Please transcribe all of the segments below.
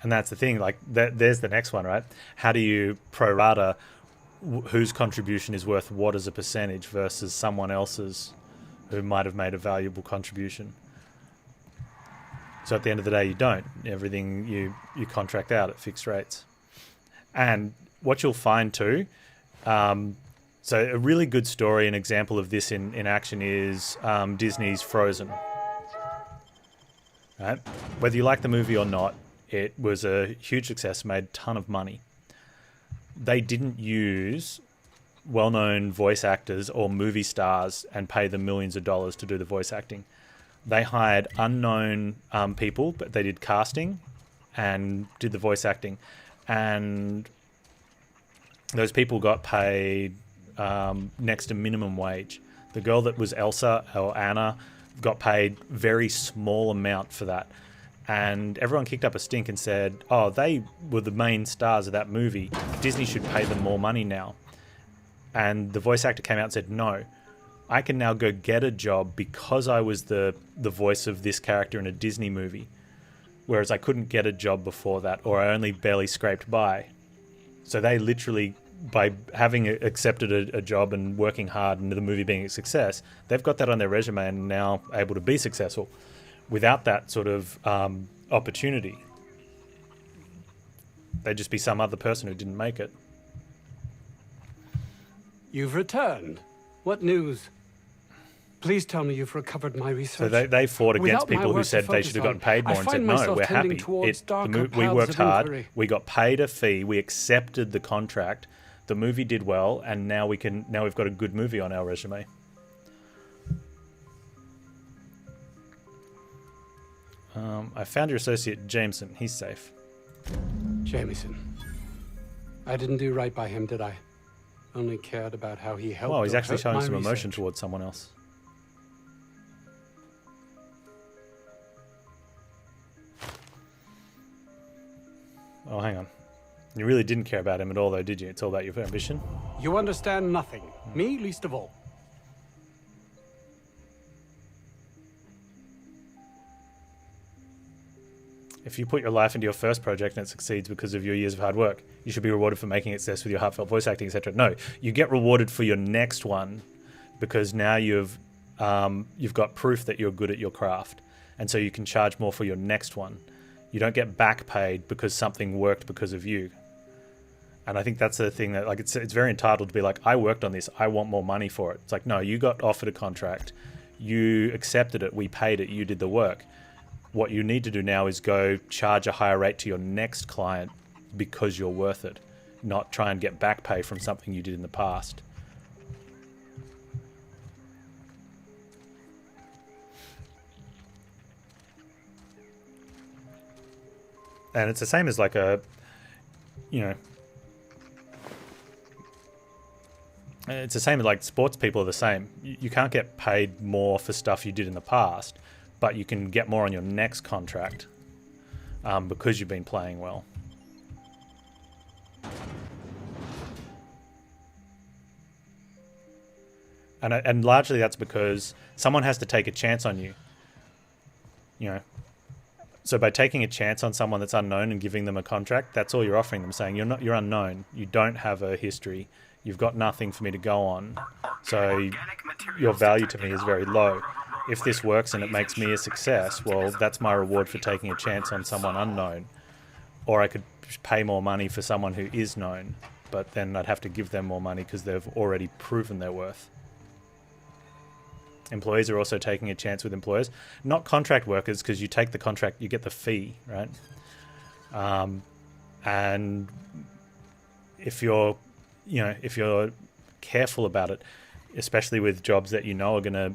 And that's the thing, like, there's the next one, right? How do you prorata whose contribution is worth what as a percentage versus someone else's who might have made a valuable contribution? So at the end of the day, you don't. Everything you contract out at fixed rates. And what you'll find too, so a really good story, an example of this in action is Disney's Frozen. Right? Whether you like the movie or not, it was a huge success, made a ton of money. They didn't use well-known voice actors or movie stars and pay them millions of dollars to do the voice acting. They hired unknown people, but they did casting and did the voice acting. And those people got paid next to minimum wage. The girl that was Elsa or Anna got paid very small amount for that. And everyone kicked up a stink and said, oh, they were the main stars of that movie. Disney should pay them more money now. And the voice actor came out and said, no, I can now go get a job because I was the voice of this character in a Disney movie. Whereas I couldn't get a job before that, or I only barely scraped by. So they literally, by having accepted a job and working hard and the movie being a success, they've got that on their resume and now able to be successful. Without that sort of opportunity, they'd just be some other person who didn't make it. You've returned. What news? Please tell me you've recovered my research. So they fought against people who said they should have gotten paid more and said, no, we're happy. We worked hard, we got paid a fee, we accepted the contract, the movie did well, and now we've got a good movie on our resume. I found your associate Jameson. He's safe. Jameson. I didn't do right by him, did I? Only cared about how he helped. Well, he's actually showing some research. emotion towards someone else. Oh, hang on. You really didn't care about him at all, though, did you? It's all about your ambition. You understand nothing. Me, least of all. If you put your life into your first project and it succeeds because of your years of hard work, you should be rewarded for making it success with your heartfelt voice acting, etc. No, you get rewarded for your next one because now you've got proof that you're good at your craft, and so you can charge more for your next one. You don't get back paid because something worked because of you. And I think that's the thing that, like, it's very entitled to be like, I worked on this, I want more money for it. It's like, no, you got offered a contract, you accepted it, we paid it, you did the work. What you need to do now is go charge a higher rate to your next client because you're worth it, not try and get back pay from something you did in the past. And it's the same as like it's the same as like sports people are the same. You can't get paid more for stuff you did in the past, but you can get more on your next contract because you've been playing well. And largely that's because someone has to take a chance on you. You know, so by taking a chance on someone that's unknown and giving them a contract, that's all you're offering them, saying you're unknown, you don't have a history, you've got nothing for me to go on, so your value to me is very low. If this works and it makes me a success, well, that's my reward for taking a chance on someone unknown. Or I could pay more money for someone who is known, but then I'd have to give them more money because they've already proven their worth. Employees are also taking a chance with employers, not contract workers, because you take the contract, you get the fee, right? And if you're careful about it, especially with jobs that you know are going to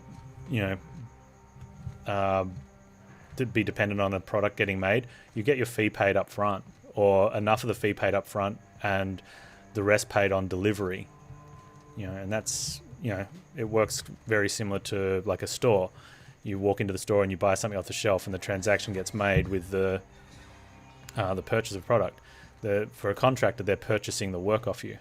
be dependent on a product getting made, you get your fee paid up front, or enough of the fee paid up front and the rest paid on delivery. And that's, it works very similar to like a store. You walk into the store and you buy something off the shelf and the transaction gets made with the purchase of product. For a contractor, they're purchasing the work off you.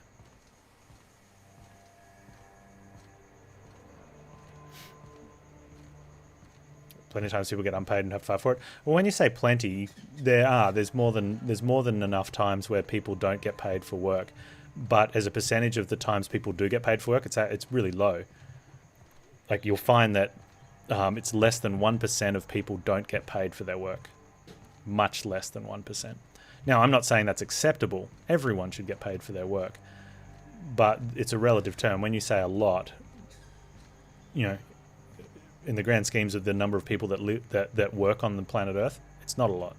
Plenty of times people get unpaid and have to fight for it. Well, when you say plenty, there's more than enough times where people don't get paid for work. But as a percentage of the times people do get paid for work, it's really low. Like, you'll find that it's less than 1% of people don't get paid for their work. Much less than 1%. Now, I'm not saying that's acceptable. Everyone should get paid for their work. But it's a relative term. When you say a lot, you know, in the grand schemes of the number of people that work on the planet Earth, it's not a lot.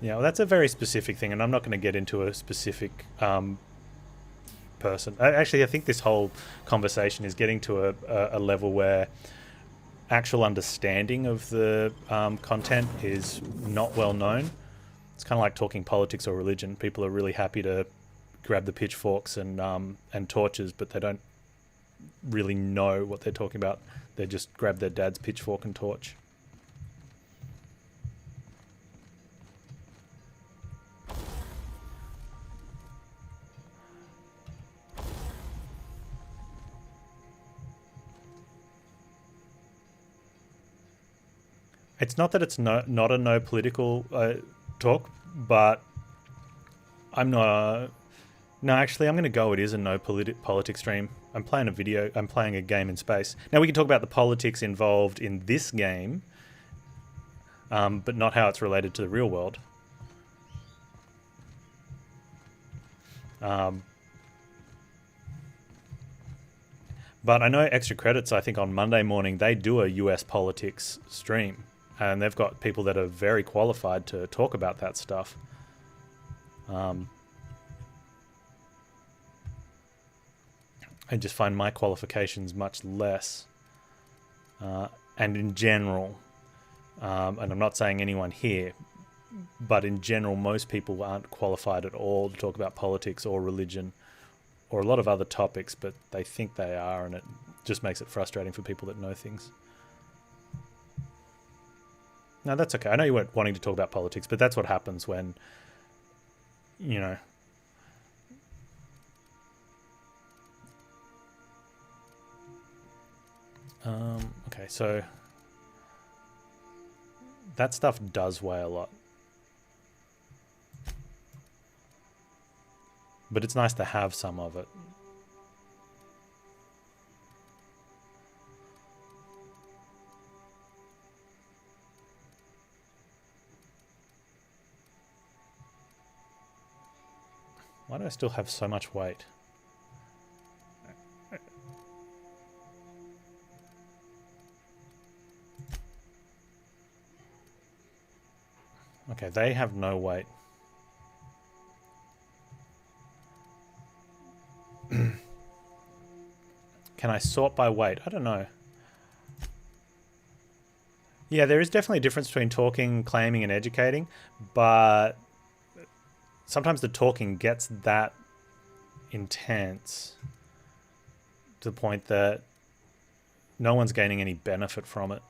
Yeah, well, that's a very specific thing, and I'm not going to get into a specific person. Actually, I think this whole conversation is getting to a level where actual understanding of the content is not well known. It's kind of like talking politics or religion. People are really happy to grab the pitchforks and torches, but they don't really know what they're talking about. They just grab their dad's pitchfork and torch. It's not that it's not a no political talk, but I'm not. No, actually, I'm going to go. It is a no politics stream. I'm playing a game in space. Now we can talk about the politics involved in this game, but not how it's related to the real world. But I know Extra Credits, I think on Monday morning, they do a US politics stream. And they've got people that are very qualified to talk about that stuff. I just find my qualifications much less. And in general, and I'm not saying anyone here, but in general, most people aren't qualified at all to talk about politics or religion or a lot of other topics, but they think they are, and it just makes it frustrating for people that know things. No, that's okay. I know you weren't wanting to talk about politics, but that's what happens when, you know... okay, so... that stuff does weigh a lot. But it's nice to have some of it. Why do I still have so much weight? Okay, they have no weight. Can I sort by weight? I don't know. Yeah, there is definitely a difference between talking, claiming, and educating, but sometimes the talking gets that intense to the point that no one's gaining any benefit from it.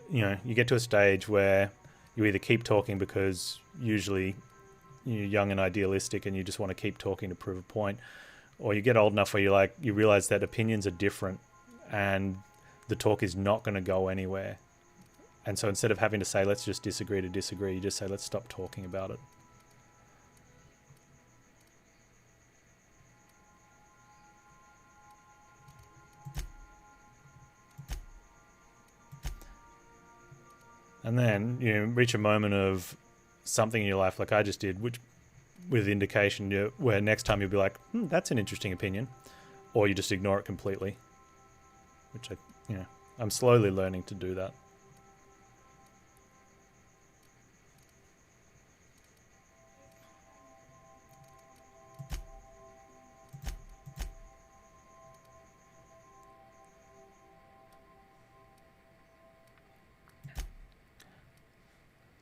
You know, you get to a stage where you either keep talking because usually you're young and idealistic and you just want to keep talking to prove a point, or you get old enough where you realize that opinions are different and the talk is not going to go anywhere. And so instead of having to say, let's just disagree to disagree, you just say, let's stop talking about it. And then you reach a moment of something in your life like I just did, which with indication where next time you'll be like, that's an interesting opinion. Or you just ignore it completely. Which I'm slowly learning to do that.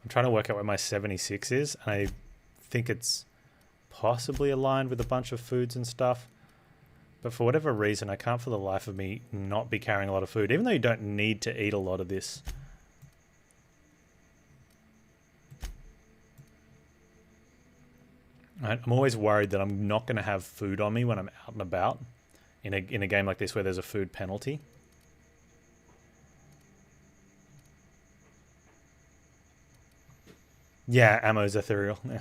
I'm trying to work out where my 76 is, and I think it's possibly aligned with a bunch of foods and stuff. But for whatever reason, I can't for the life of me not be carrying a lot of food, even though you don't need to eat a lot of this. Right? I'm always worried that I'm not going to have food on me when I'm out and about in a game like this where there's a food penalty. Yeah, ammo's ethereal. Yeah.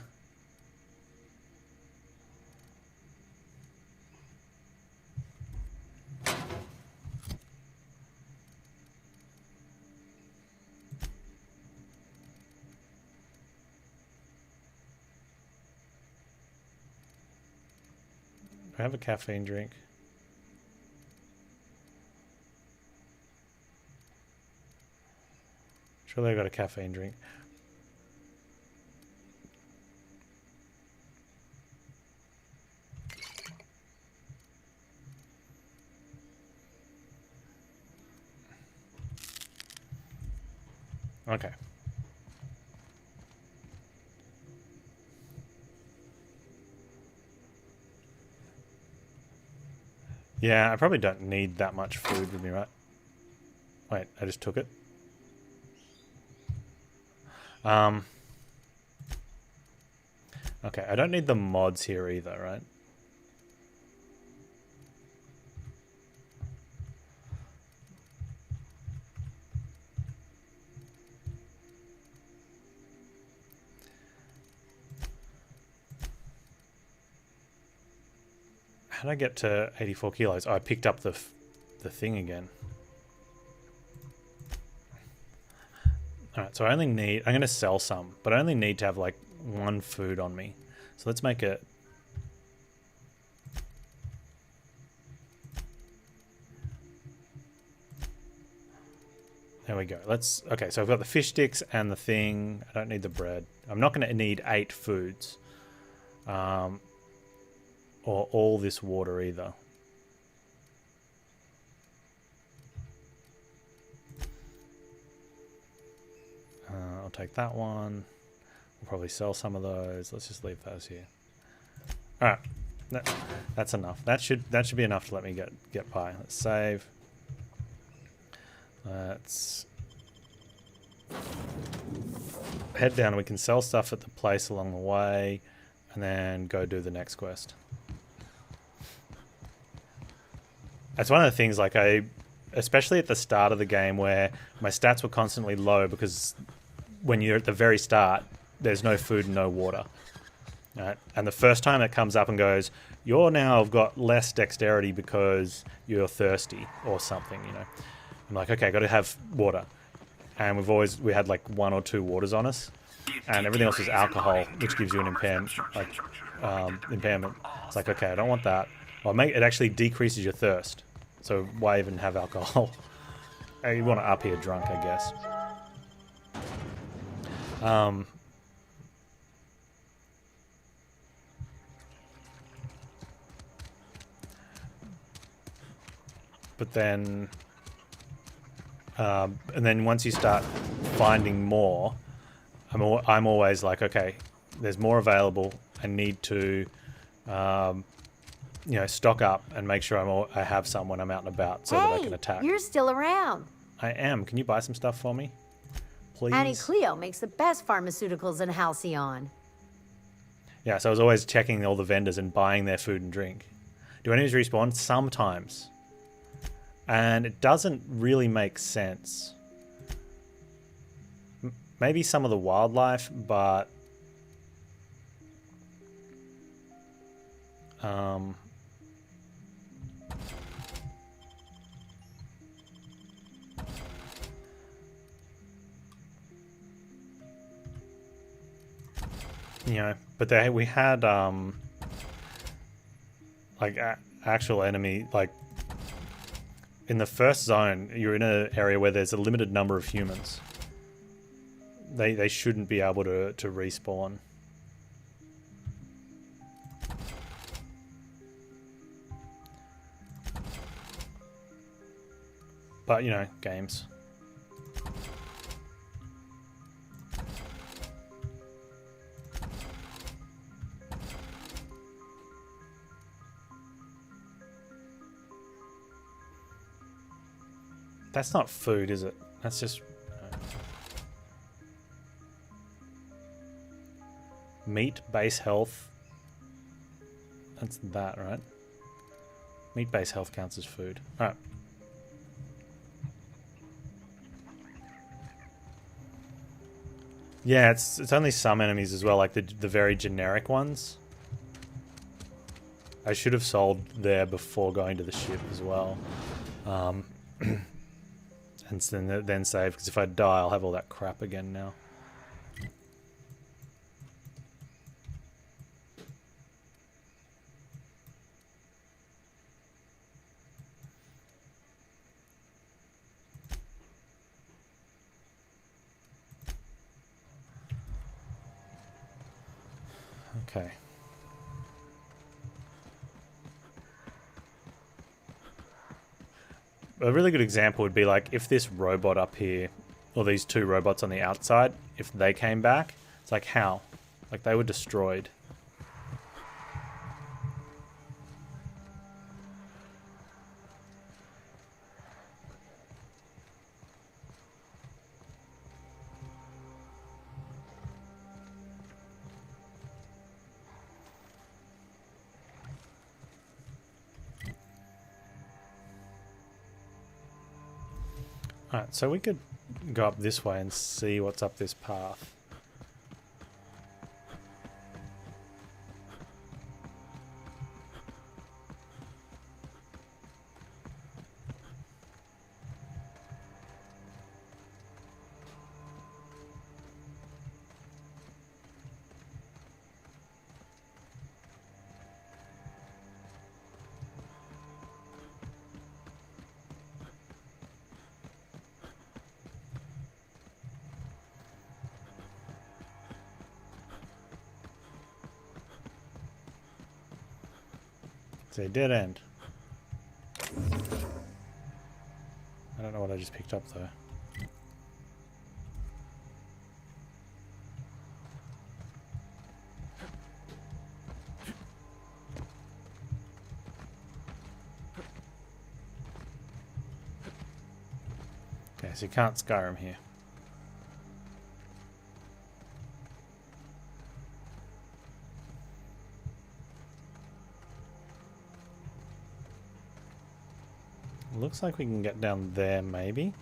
I have a caffeine drink. Surely I got a caffeine drink. Okay. Yeah, I probably don't need that much food with me, right? Wait, I just took it. Okay, I don't need the mods here either, right? How did I get to 84 kilos? Oh, I picked up the thing again. Alright, so I only need... I'm going to sell some, but I only need to have, like, one food on me. So let's make it... There we go. Let's... Okay, so I've got the fish sticks and the thing. I don't need the bread. I'm not going to need 8 foods. Or all this water either. I'll take that one. We'll probably sell some of those. Let's just leave those here. All right, that's enough. That should be enough to let me get by. Let's save. Let's head down. We can sell stuff at the place along the way, and then go do the next quest. That's one of the things, like especially at the start of the game where my stats were constantly low because when you're at the very start, there's no food and no water. Right? And the first time it comes up and goes, you're now got less dexterity because you're thirsty or something, you know. I'm like, okay, got to have water. And we had like 1 or 2 waters on us. And everything else is alcohol, which gives you an impairment. It's like, okay, I don't want that. Well, it actually decreases your thirst. So why even have alcohol? You want to up here drunk, I guess. But then... and then once you start finding more, I'm always like, okay, there's more available. I need to... you know, stock up and make sure I have some when I'm out and about so that I can attack. You're still around. I am. Can you buy some stuff for me? Please? Annie Cleo makes the best pharmaceuticals in Halcyon. Yeah, so I was always checking all the vendors and buying their food and drink. Do enemies respawn? Sometimes. And it doesn't really make sense. Maybe some of the wildlife, but... you know, but we had like actual enemy, like in the first zone you're in an area where there's a limited number of humans. They shouldn't be able to respawn. But you know, games. That's not food, is it? That's just... meat, base health, That's that, right? Meat-based health counts as food. Alright. Yeah, it's only some enemies as well, like the very generic ones. I should have sold there before going to the ship as well. And then save, because if I die, I'll have all that crap again now. Okay. A really good example would be like if this robot up here, or these two robots on the outside, if they came back, it's like how? Like they were destroyed. Alright, so we could go up this way and see what's up this path. It's a dead end. I don't know what I just picked up though. Okay, so you can't Skyrim here. Looks like we can get down there, maybe.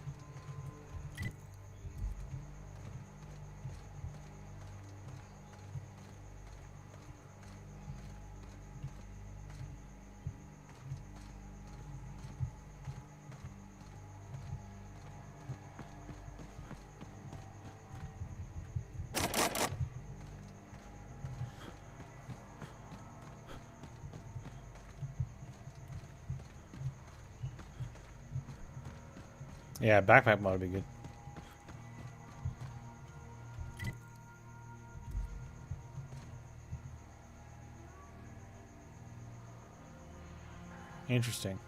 Yeah, backpack might be good. Interesting.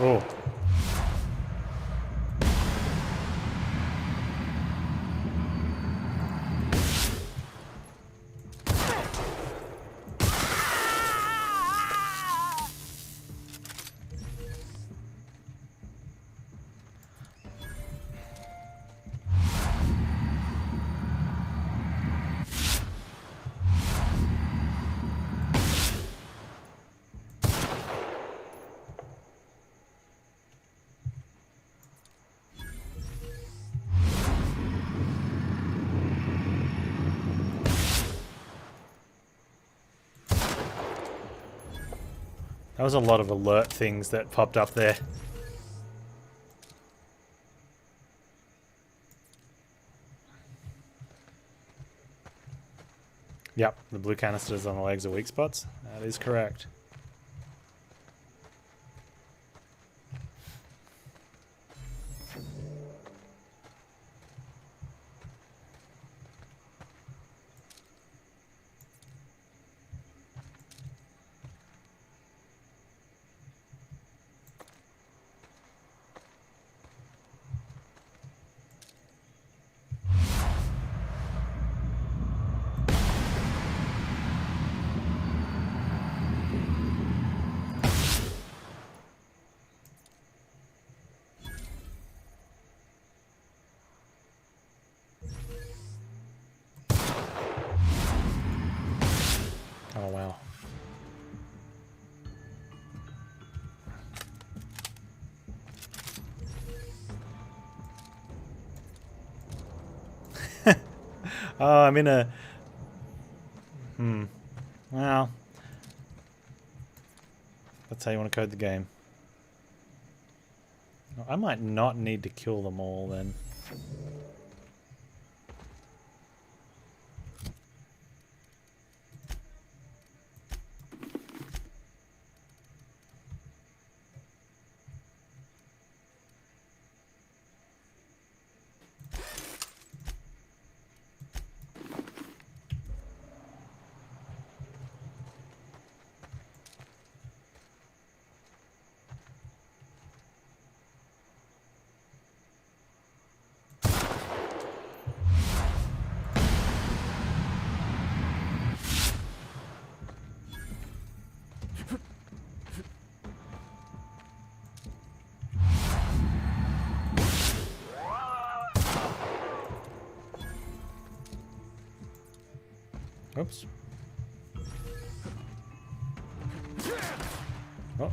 Oh. That was a lot of alert things that popped up there. Yep, the blue canisters on the legs are weak spots. That is correct. Oh, wow. Oh, I'm in a... Well, that's how you want to code the game. I might not need to kill them all then. Oops. Oh.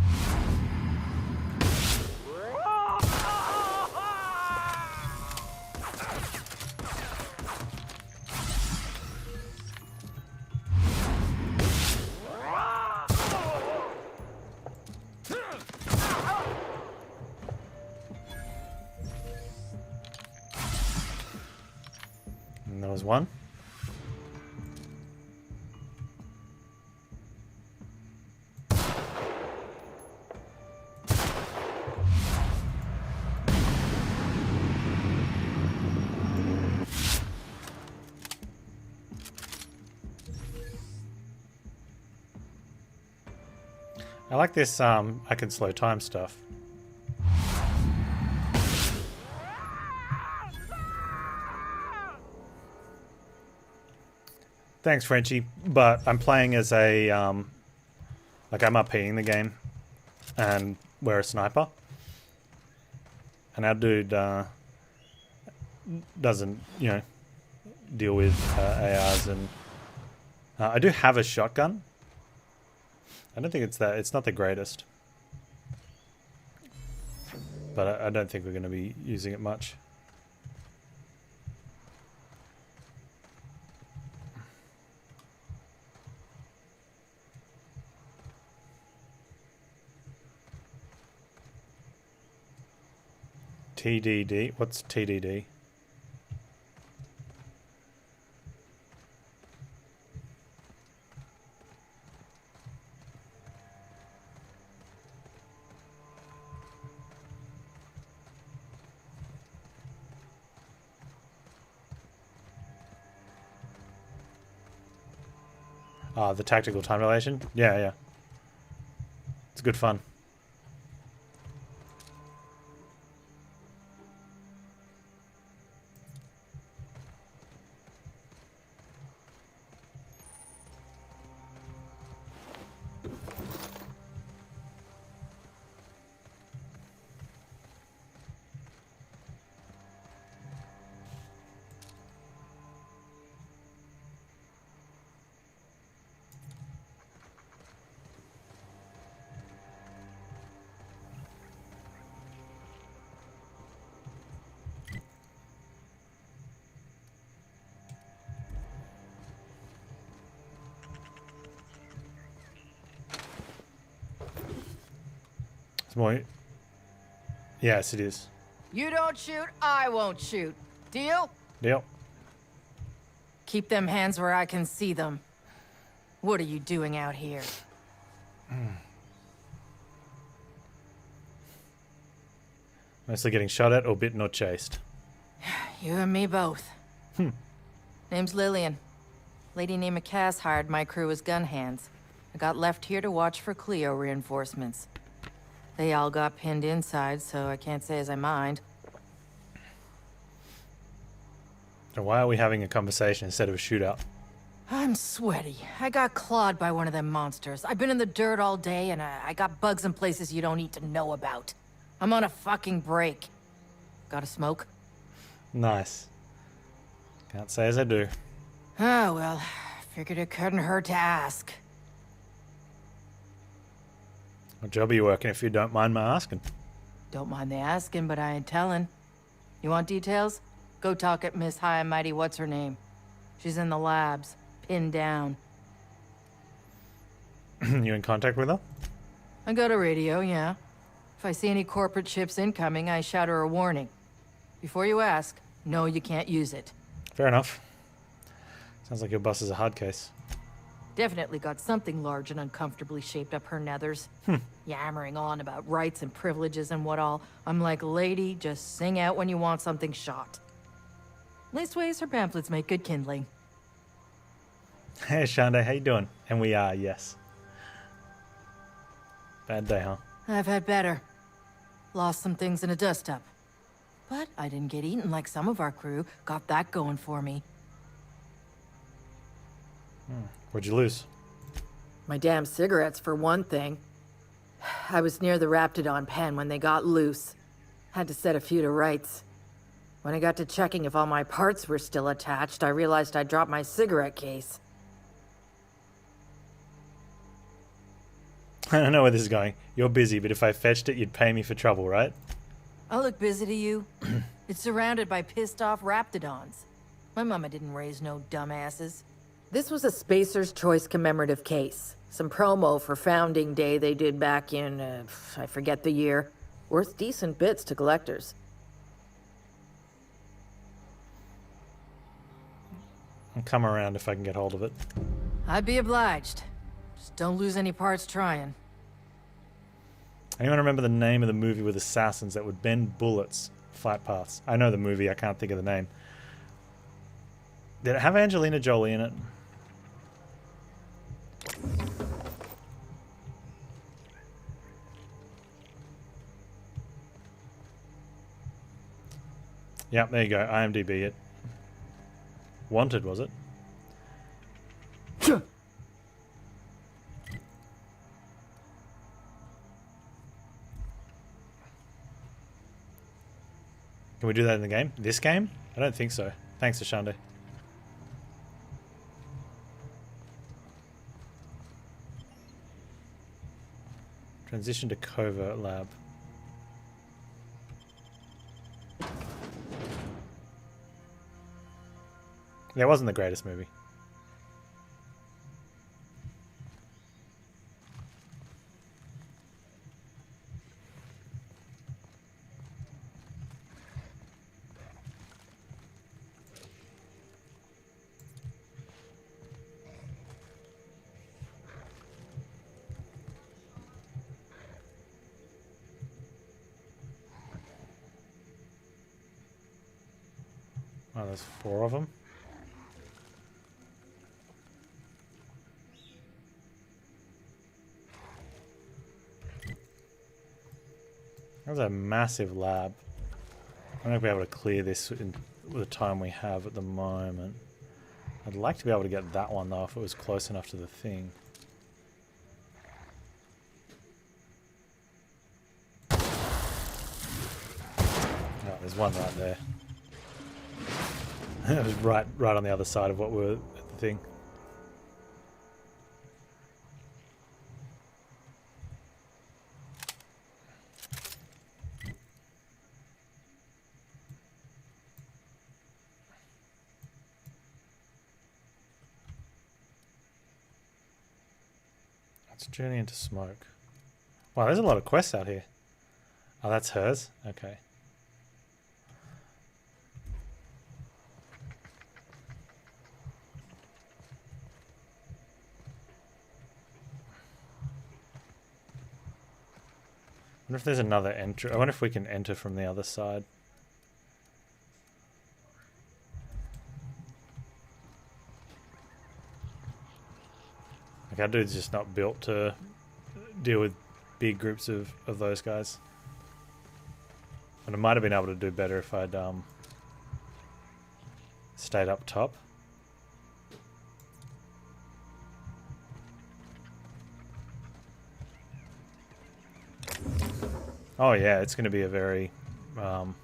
And there was one. I like this, I can slow time stuff. Thanks, Frenchie. But I'm playing as a, like I'm RPing the game, and we're a sniper. And our dude, doesn't, you know, deal with ARs, and I do have a shotgun. I don't think it's not the greatest, but I don't think we're going to be using it much. TDD? What's TDD? Ah, the tactical time dilation? Yeah, yeah. It's good fun. More. Yes, it is. You don't shoot, I won't shoot. Deal? Deal. Keep them hands where I can see them. What are you doing out here? Mostly getting shot at or bitten or chased. You and me both. Name's Lillian. Lady named Cass hired my crew as gun hands. I got left here to watch for Cleo reinforcements. They all got pinned inside, so I can't say as I mind. So why are we having a conversation instead of a shootout? I'm sweaty. I got clawed by one of them monsters. I've been in the dirt all day, and I got bugs in places you don't need to know about. I'm on a fucking break. Got a smoke? Nice. Can't say as I do. Oh, well, figured it couldn't hurt to ask. What job are you working, if you don't mind my asking? Don't mind the asking, but I ain't telling. You want details? Go talk at Miss High and Mighty what's-her-name. She's in the labs, pinned down. You in contact with her? I got a radio, yeah. If I see any corporate ships incoming, I shout her a warning. Before you ask, no, you can't use it. Fair enough. Sounds like your boss is a hard case. Definitely got something large and uncomfortably shaped up her nethers. Yammering on about rights and privileges and what all. I'm like, lady, just sing out when you want something shot. Leastways, her pamphlets make good kindling. Hey, Shande, how you doing? And we are, yes. Bad day, huh? I've had better. Lost some things in a dust-up. But I didn't get eaten like some of our crew. Got that going for me. What'd you lose? My damn cigarettes, for one thing. I was near the Raptidon pen when they got loose. Had to set a few to rights. When I got to checking if all my parts were still attached, I realized I'd dropped my cigarette case. I don't know where this is going. You're busy, but if I fetched it, you'd pay me for trouble, right? I look busy to you. It's surrounded by pissed-off Raptidons. My mama didn't raise no dumbasses. This was a Spacer's Choice commemorative case. Some promo for Founding Day they did back in, I forget the year. Worth decent bits to collectors. I'll come around if I can get hold of it. I'd be obliged. Just don't lose any parts trying. Anyone remember the name of the movie with assassins that would bend bullets, flight paths? I know the movie, I can't think of the name. Did it have Angelina Jolie in it? Yep, there you go. IMDb it. Wanted, was it? Can we do that in the game? This game? I don't think so. Thanks, Ashande. Transition to covert lab. Yeah, it wasn't the greatest movie. Oh, there's 4 of them. That's a massive lab. I'm not going to be able to clear this with the time we have at the moment. I'd like to be able to get that one though if it was close enough to the thing. Oh, there's one right there. It was right on the other side of what we were at the thing. Let's journey into smoke. Wow, there's a lot of quests out here. Oh, that's hers? Okay. I wonder if there's another entry. I wonder if we can enter from the other side. Like, our dude's just not built to deal with big groups of those guys. And I might have been able to do better if I'd stayed up top. Oh yeah, it's going to be a very what's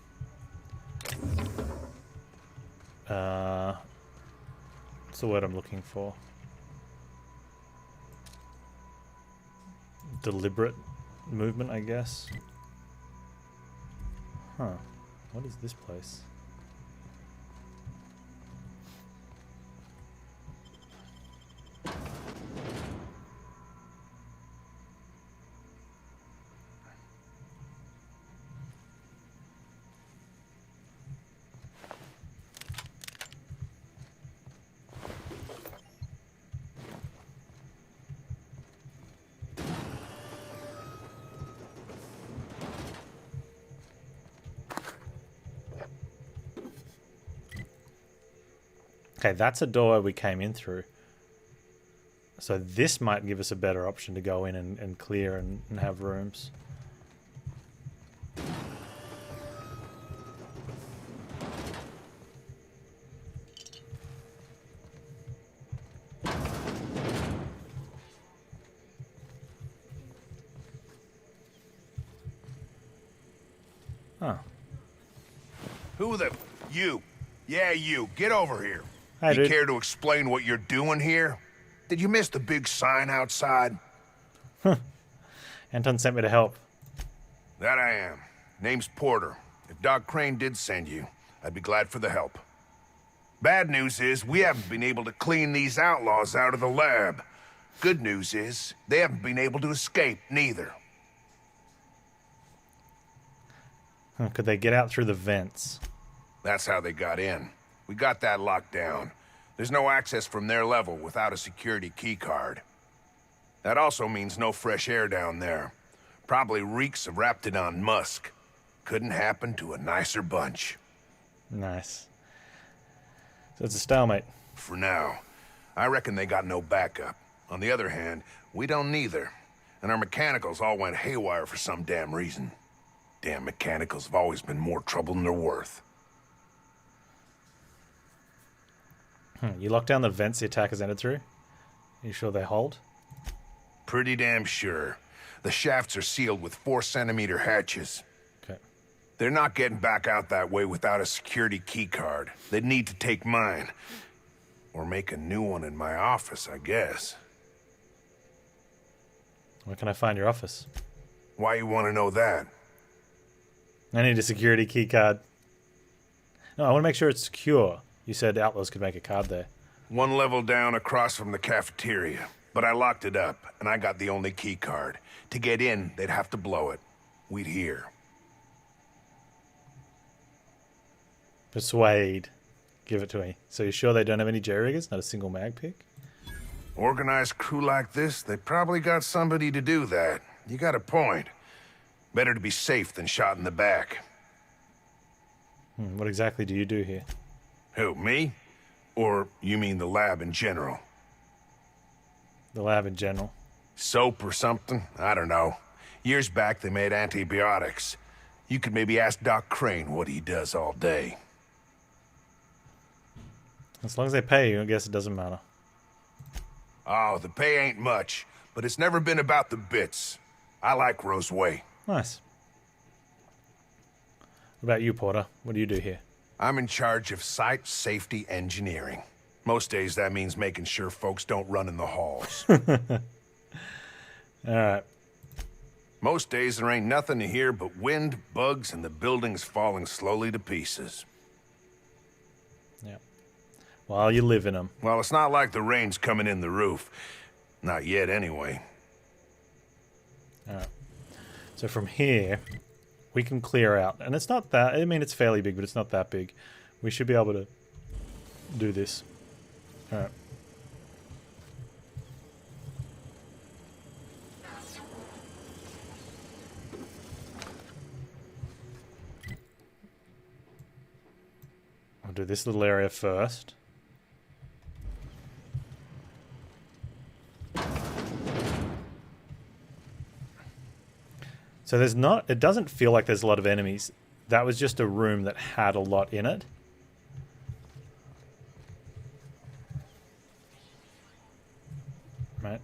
the word I'm looking for? Deliberate movement, I guess. Huh. What is this place? Okay, that's a door we came in through. So this might give us a better option to go in and clear and have rooms. Huh. Who the... You. Yeah, you. Get over here. Hey, You dude. care to explain what you're doing here? Did you miss the big sign outside? Anton sent me to help. That I am. Name's Porter. If Doc Crane did send you, I'd be glad for the help. Bad news is, we haven't been able to clean these outlaws out of the lab. Good news is, they haven't been able to escape, neither. Could they get out through the vents? That's how they got in. We got that locked down. There's no access from their level without a security keycard. That also means no fresh air down there. Probably reeks of Raptidon musk. Couldn't happen to a nicer bunch. Nice. So it's a stalemate. For now. I reckon they got no backup. On the other hand, we don't neither. And our mechanicals all went haywire for some damn reason. Damn mechanicals have always been more trouble than they're worth. You lock down the vents the attackers entered through? Are you sure they hold? Pretty damn sure. The shafts are sealed with 4-centimeter hatches. Okay. They're not getting back out that way without a security keycard. They'd need to take mine. Or make a new one in my office, I guess. Where can I find your office? Why you want to know that? I need a security key card. No, I want to make sure it's secure. You said outlaws could make a card there. One level down across from the cafeteria. But I locked it up, and I got the only key card. To get in, they'd have to blow it. We'd hear. Persuade. Give it to me. So you're sure they don't have any jerry-riggers? Not a single mag pick? Organized crew like this, they probably got somebody to do that. You got a point. Better to be safe than shot in the back. What exactly do you do here? Who, me? Or you mean the lab in general? The lab in general. Soap or something? I don't know. Years back, they made antibiotics. You could maybe ask Doc Crane what he does all day. As long as they pay you, I guess it doesn't matter. Oh, the pay ain't much, but it's never been about the bits. I like Rose Way. Nice. What about you, Porter? What do you do here? I'm in charge of site safety engineering. Most days that means making sure folks don't run in the halls. Alright. Most days there ain't nothing to hear but wind, bugs, and the buildings falling slowly to pieces. Yeah. While you live in them. Well, it's not like the rain's coming in the roof. Not yet, anyway. Alright. So from here, we can clear out. And it's not that... I mean, it's fairly big, but it's not that big. We should be able to do this. Alright. I'll do this little area first. So there's not... It doesn't feel like there's a lot of enemies. That was just a room that had a lot in it. Right.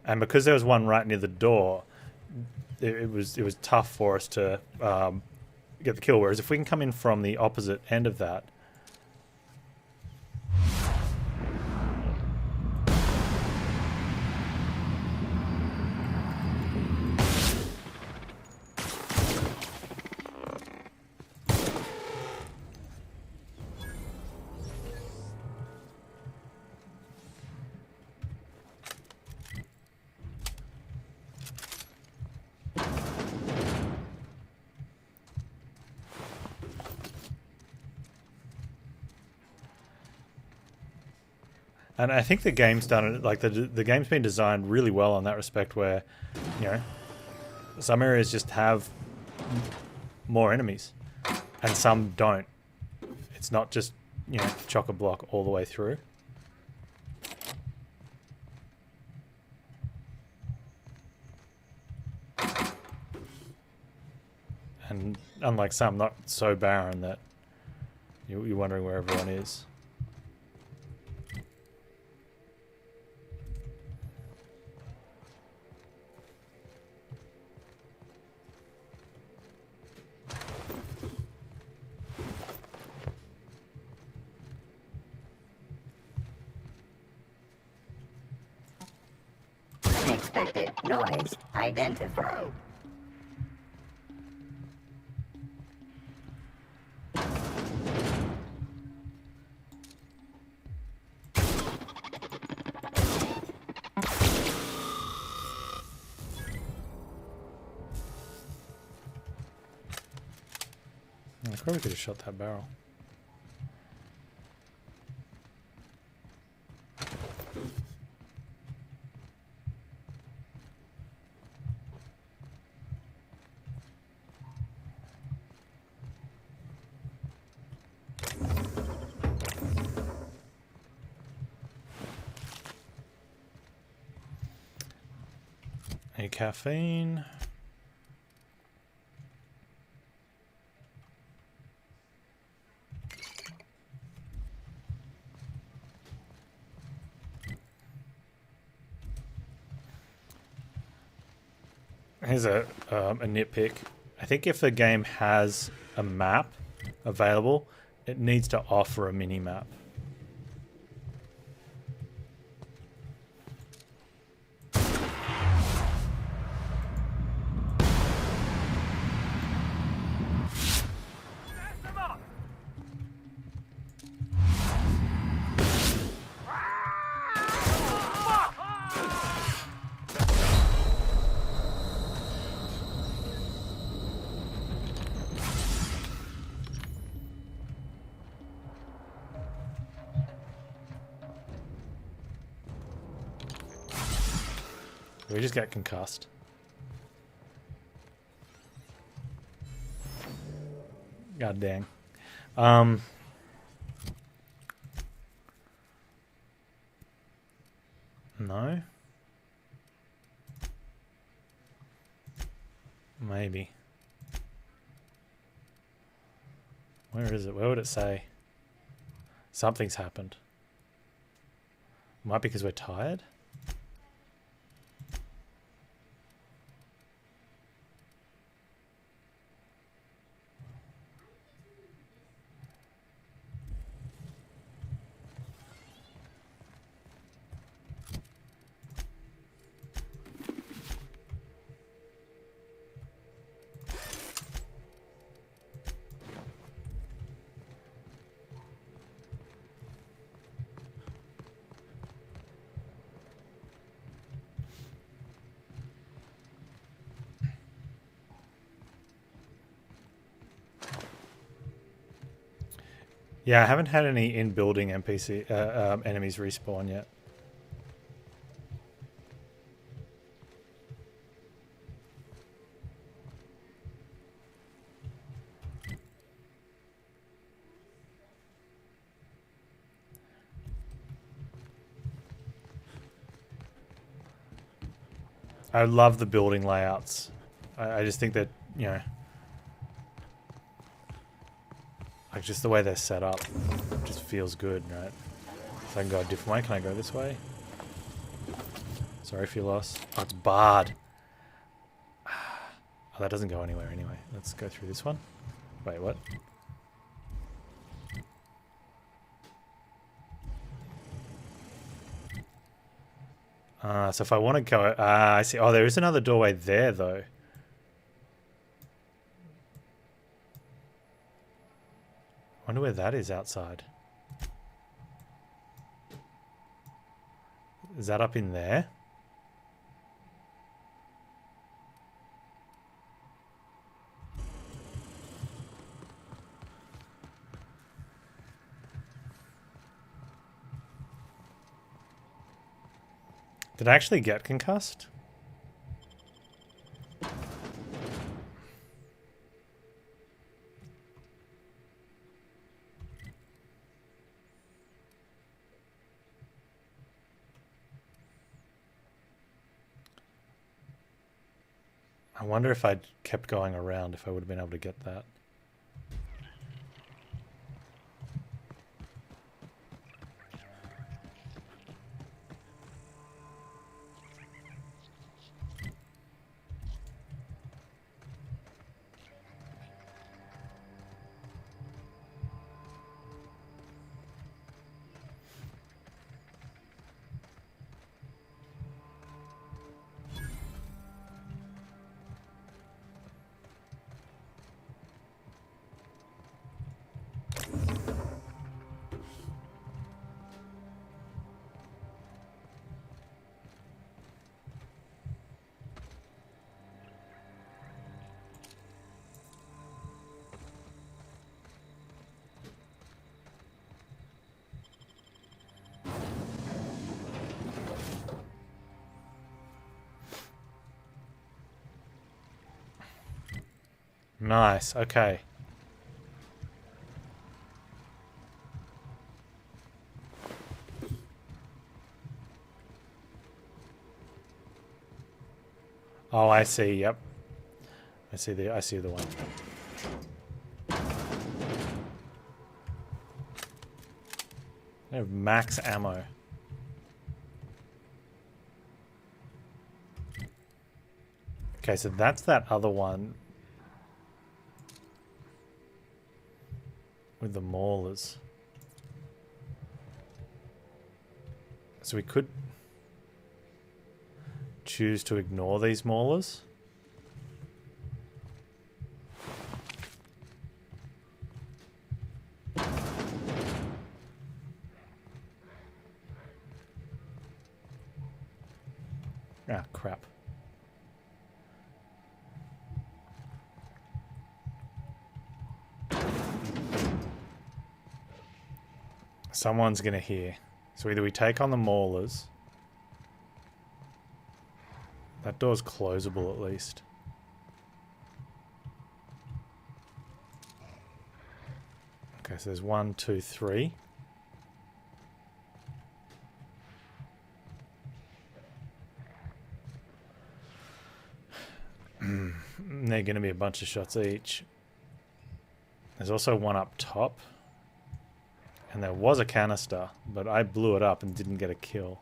And because there was one right near the door, it was tough for us to get the kill. Whereas if we can come in from the opposite end of that, And I think the game's done it, like the game's been designed really well in that respect where, you know, some areas just have more enemies and some don't. It's not just, you know, chock-a-block all the way through. And unlike some, not so barren that you're wondering where everyone is. Unexpected noise identified. I probably could have shot that barrel. A caffeine. Here's a nitpick. I think if the game has a map available, it needs to offer a mini map. We just got concussed. God dang. No. Maybe. Where is it? Where would it say? Something's happened. Might be because we're tired? Yeah, I haven't had any in-building NPC enemies respawn yet. I love the building layouts. I just think that, you know, like just the way they're set up just feels good, right? So I can go a different way. Can I go this way? Sorry for your loss. Oh, it's barred. Oh, that doesn't go anywhere anyway. Let's go through this one. Wait, what? So if I want to go... I see. Oh, there is another doorway there, though. I wonder where that is outside. Is that up in there? Did I actually get concussed? I wonder if I'd kept going around, if I would have been able to get that. Nice, okay. Oh, I see, yep. I see the one. I have max ammo. Okay, so that's that other one. With the maulers. So we could choose to ignore these maulers. Ah, crap. Someone's gonna hear. So either we take on the maulers. That door's closable at least. Okay, so there's 1, 2, 3. They're gonna be a bunch of shots each. There's also one up top. And there was a canister, but I blew it up and didn't get a kill.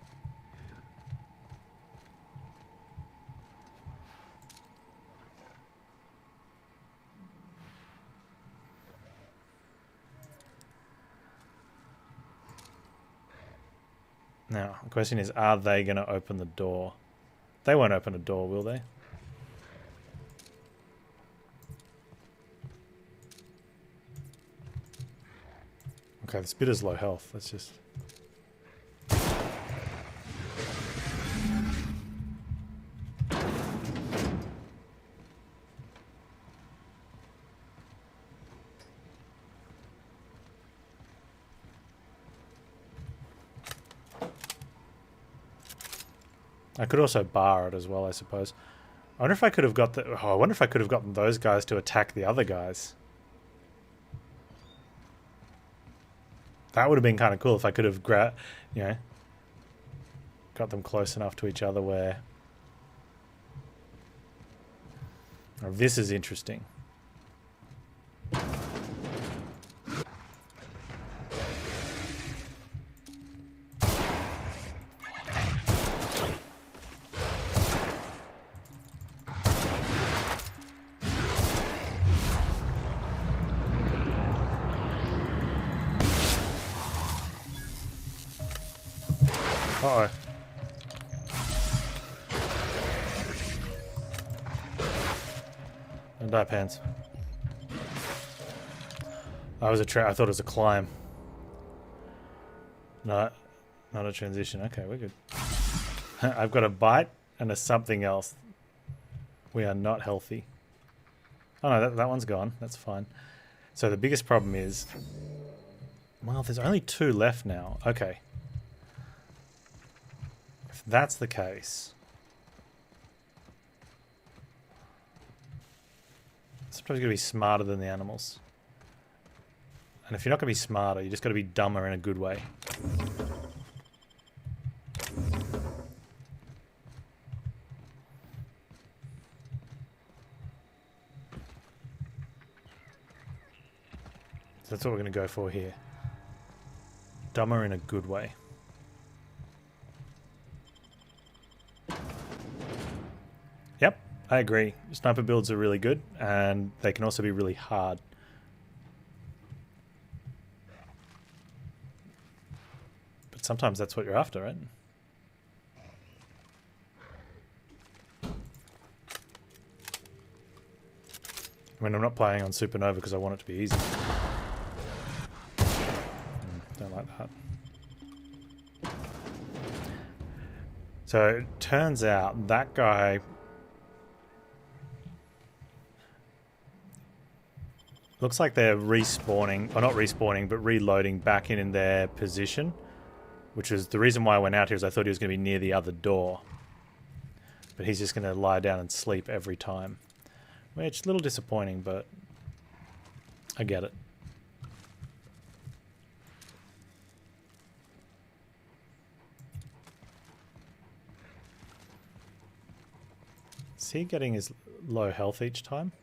Now, the question is, are they going to open the door? They won't open a door, will they? Okay, this bit is low health. Let's just... I could also bar it as well, I suppose. I wonder if I could have got the... Oh, I wonder if I could have gotten those guys to attack the other guys. That would have been kind of cool if I could have got them close enough to each other where... Oh, this is interesting. Uh-oh. Don't die, Panz. That was a I thought it was a climb. No, not a transition. Okay, we're good. I've got a bite and a something else. We are not healthy. Oh no, that one's gone. That's fine. So the biggest problem is... Well, there's only 2 left now. Okay. If that's the case, sometimes you gotta be smarter than the animals. And if you're not gonna be smarter, you just gotta be dumber in a good way. So that's what we're gonna go for here. Dumber in a good way. Yep, I agree. Sniper builds are really good, and they can also be really hard. But sometimes that's what you're after, right? I mean, I'm not playing on Supernova because I want it to be easy. Don't like that. So it turns out that guy... Looks like they're respawning, or not respawning, but reloading back in their position. Which is the reason why I went out here, is I thought he was going to be near the other door. But he's just going to lie down and sleep every time. Which is a little disappointing, but I get it. Is he getting his low health each time?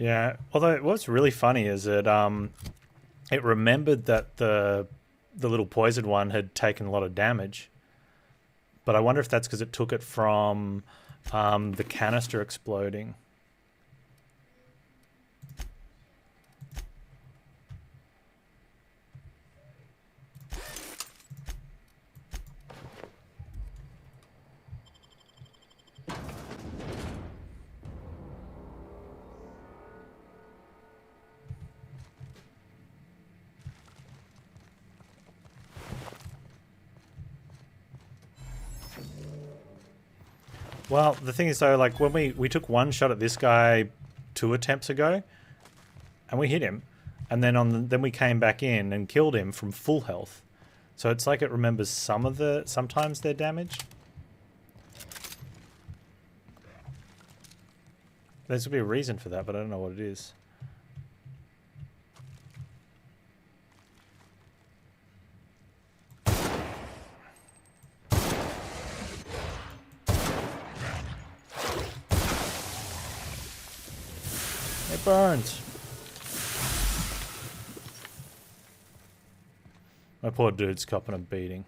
Yeah, although what's really funny is it remembered that the little poisoned one had taken a lot of damage, but I wonder if that's because it took it from the canister exploding. Well, the thing is though, like when we took one shot at this guy 2 attempts ago, and we hit him, and then then we came back in and killed him from full health. So it's like it remembers sometimes their damage. There's gonna be a reason for that, but I don't know what it is. It burns. My poor dude's copping a beating.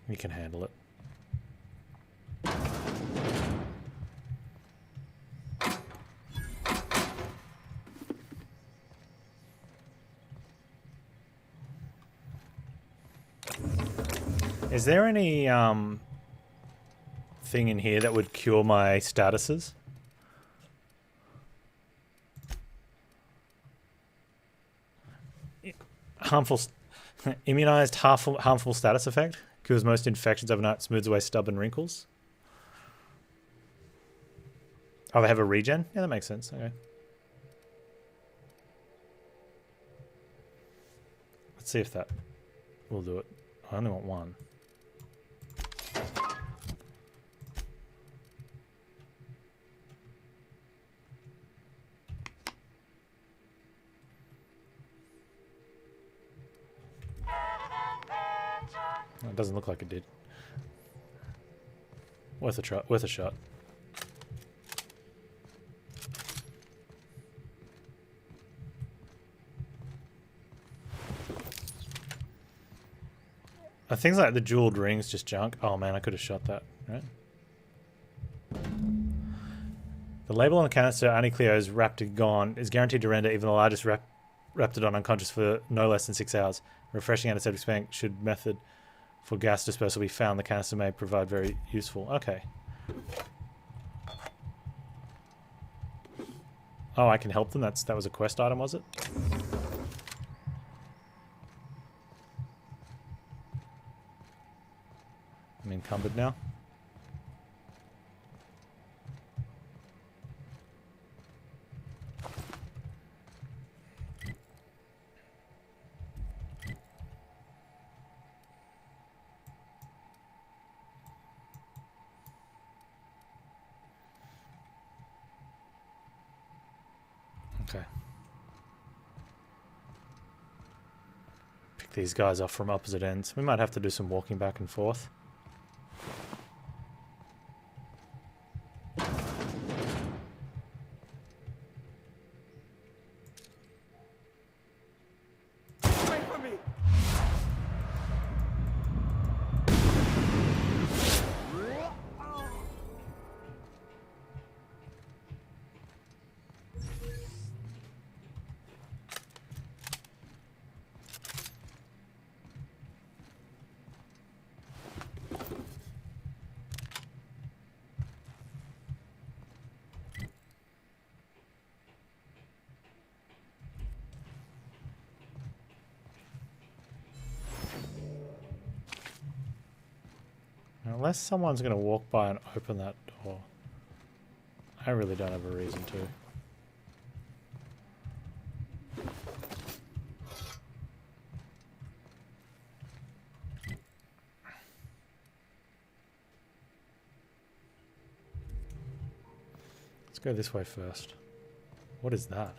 You can handle it. Is there any thing in here that would cure my statuses? Immunized harmful status effect. Cures most infections overnight, smooths away stubborn wrinkles. Oh, they have a regen? Yeah, that makes sense. Okay. Let's see if that will do it. I only want one. It doesn't look like it did. Worth a try. Worth a shot. Are things like the jeweled rings just junk? Oh man, I could have shot that, right? The label on the canister, Anicleo's Raptagon, is guaranteed to render even the largest Raptidon unconscious for no less than 6 hours. Refreshing antiseptic spank should method for gas dispersal be found. The canister may provide very useful. Okay. Oh, I can help them? That was a quest item, was it? I'm encumbered now. Okay. Pick these guys off from opposite ends. We might have to do some walking back and forth. Unless someone's going to walk by and open that door. I really don't have a reason to. Let's go this way first. What is that?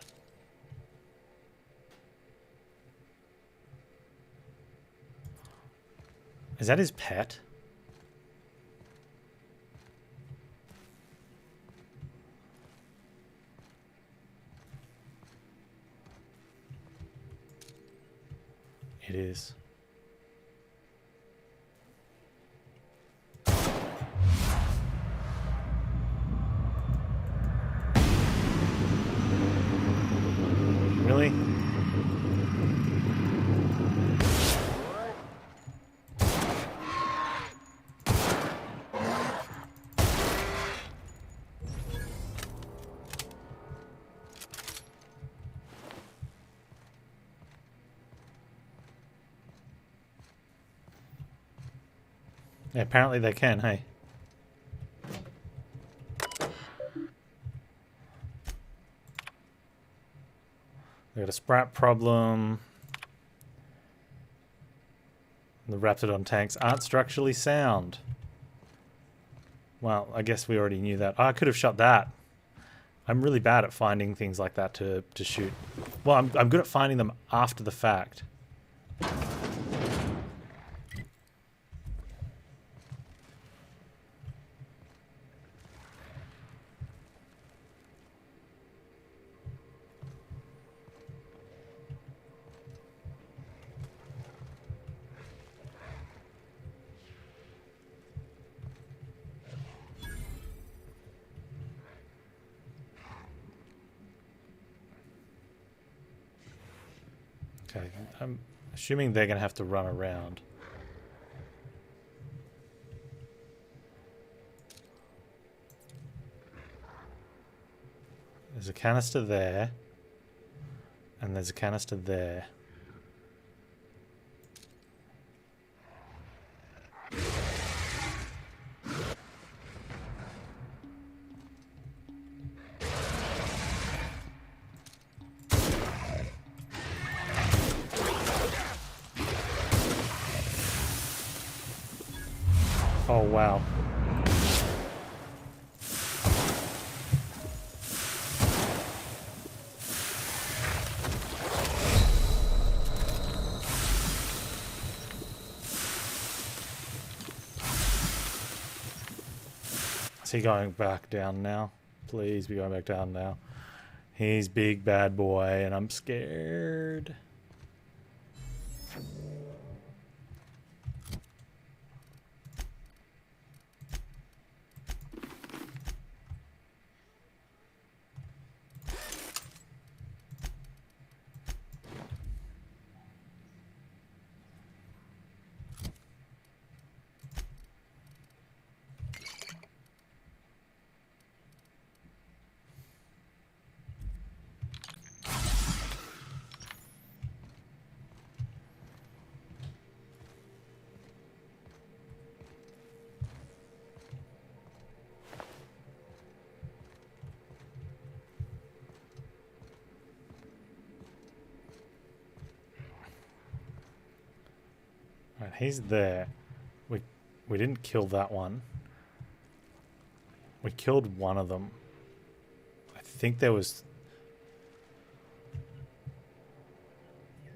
Is that his pet? It is. Really? Yeah, apparently they can, hey. They got a sprat problem. The Raptidon tanks aren't structurally sound. Well, I guess we already knew that. Oh, I could have shot that. I'm really bad at finding things like that to shoot. Well, I'm good at finding them after the fact. Okay, I'm assuming they're going to have to run around. There's a canister there, and there's a canister there. Oh, wow. Is he going back down now? Please be going back down now. He's big bad boy, and I'm scared. He's there. We didn't kill that one. We killed one of them. I think there was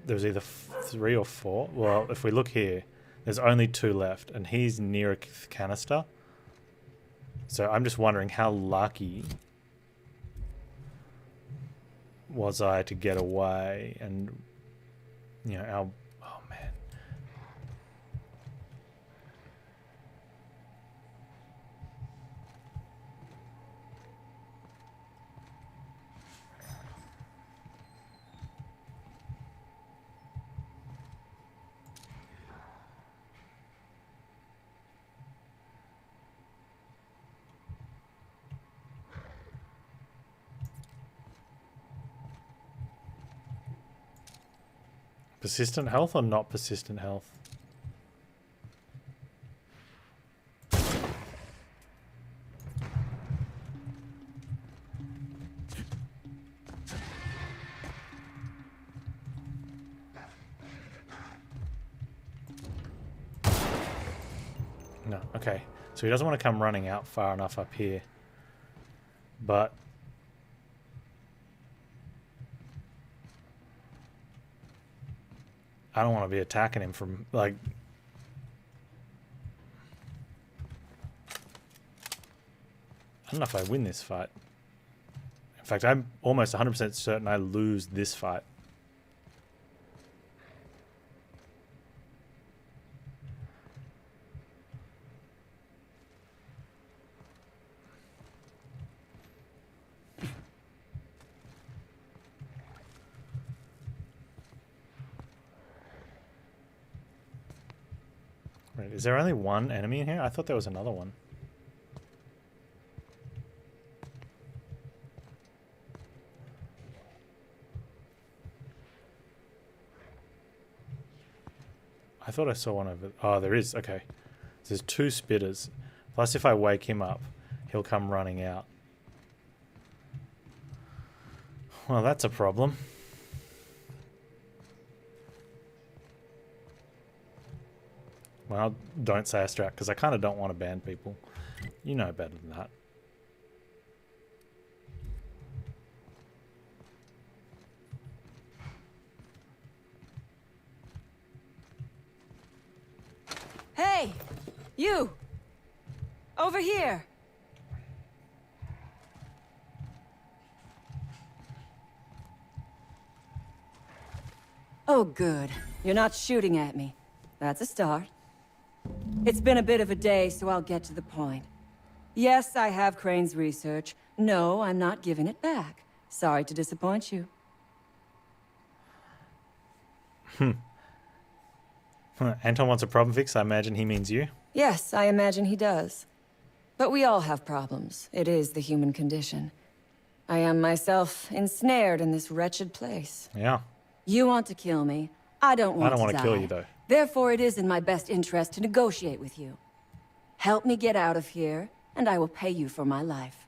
either 3 or 4. Well, if we look here, there's only 2 left, and he's near a canister. So I'm just wondering how lucky was I to get away, and you know, oh man. Persistent health or not persistent health? No, okay. So he doesn't want to come running out far enough up here. But I don't want to be attacking him from, like... I don't know if I win this fight. In fact, I'm almost 100% certain I lose this fight. Wait, is there only one enemy in here? I thought there was another one. I thought I saw one over... Oh, there is. Okay. So there's 2 spitters. Plus, if I wake him up, he'll come running out. Well, that's a problem. Well, don't say a strat, because I kind of don't want to ban people. You know better than that. Hey! You! Over here! Oh, good. You're not shooting at me. That's a start. It's been a bit of a day, so I'll get to the point. Yes, I have Crane's research. No, I'm not giving it back. Sorry to disappoint you. Anton wants a problem fix. I imagine he means you. Yes, I imagine he does. But we all have problems. It is the human condition. I am myself ensnared in this wretched place. Yeah. You want to kill me. I don't want to die. kill you, though. Therefore, it is in my best interest to negotiate with you. Help me get out of here, and I will pay you for my life.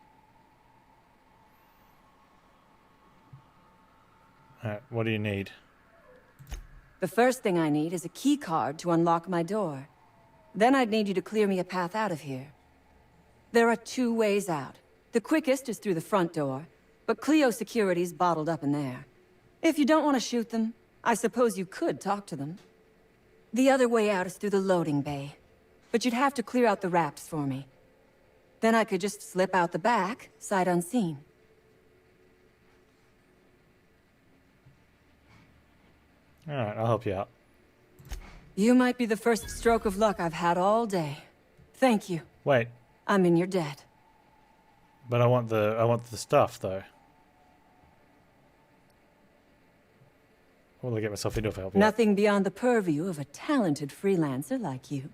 Alright, what do you need? The first thing I need is a key card to unlock my door. Then I'd need you to clear me a path out of here. There are 2 ways out. The quickest is through the front door, but Cleo security's bottled up in there. If you don't want to shoot them, I suppose you could talk to them. The other way out is through the loading bay, but you'd have to clear out the wraps for me. Then I could just slip out the back, sight unseen. Alright, I'll help you out. You might be the first stroke of luck I've had all day. Thank you. Wait, I'm in your debt. but I want the stuff though. What will I get myself into if I help you out? Nothing beyond the purview of a talented freelancer like you.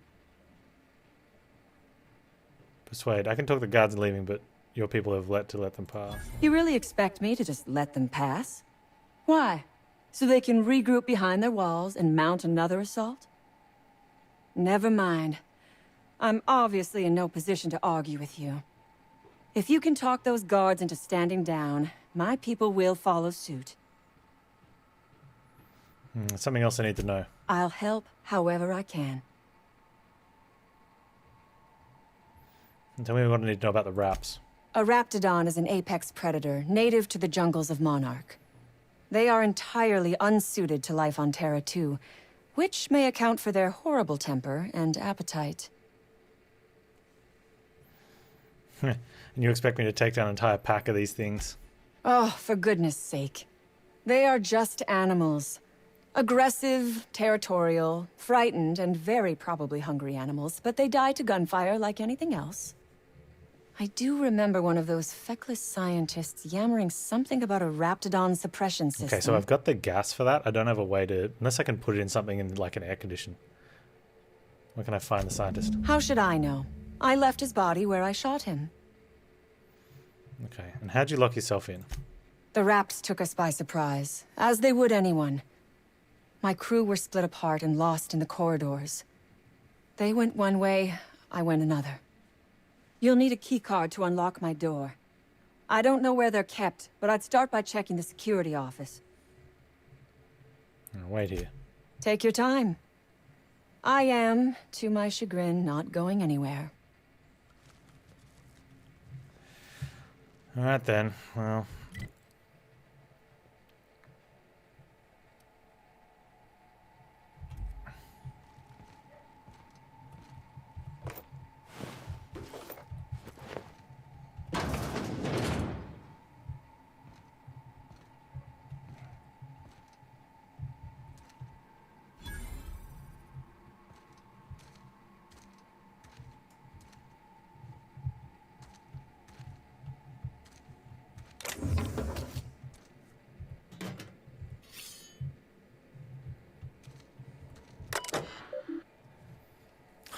Persuade. I can talk the guards and leaving, but your people have let them pass. You really expect me to just let them pass? Why? So they can regroup behind their walls and mount another assault? Never mind. I'm obviously in no position to argue with you. If you can talk those guards into standing down, my people will follow suit. Something else I need to know. I'll help however I can. Tell me what I need to know about the Raps. A raptidon is an apex predator, native to the jungles of Monarch. They are entirely unsuited to life on Terra 2, which may account for their horrible temper and appetite. And you expect me to take down an entire pack of these things? Oh, for goodness sake. They are just animals. Aggressive, territorial, frightened, and very probably hungry animals, but they die to gunfire like anything else. I do remember one of those feckless scientists yammering something about a raptidon suppression system. Okay, so I've got the gas for that. I don't have a way to... Unless I can put it in something in, like, an air condition. Where can I find the scientist? How should I know? I left his body where I shot him. Okay, and how'd you lock yourself in? The Raps took us by surprise, as they would anyone. My crew were split apart and lost in the corridors. They went one way, I went another. You'll need a keycard to unlock my door. I don't know where they're kept, but I'd start by checking the security office. Wait here. Take your time. I am, to my chagrin, not going anywhere. Alright then, well...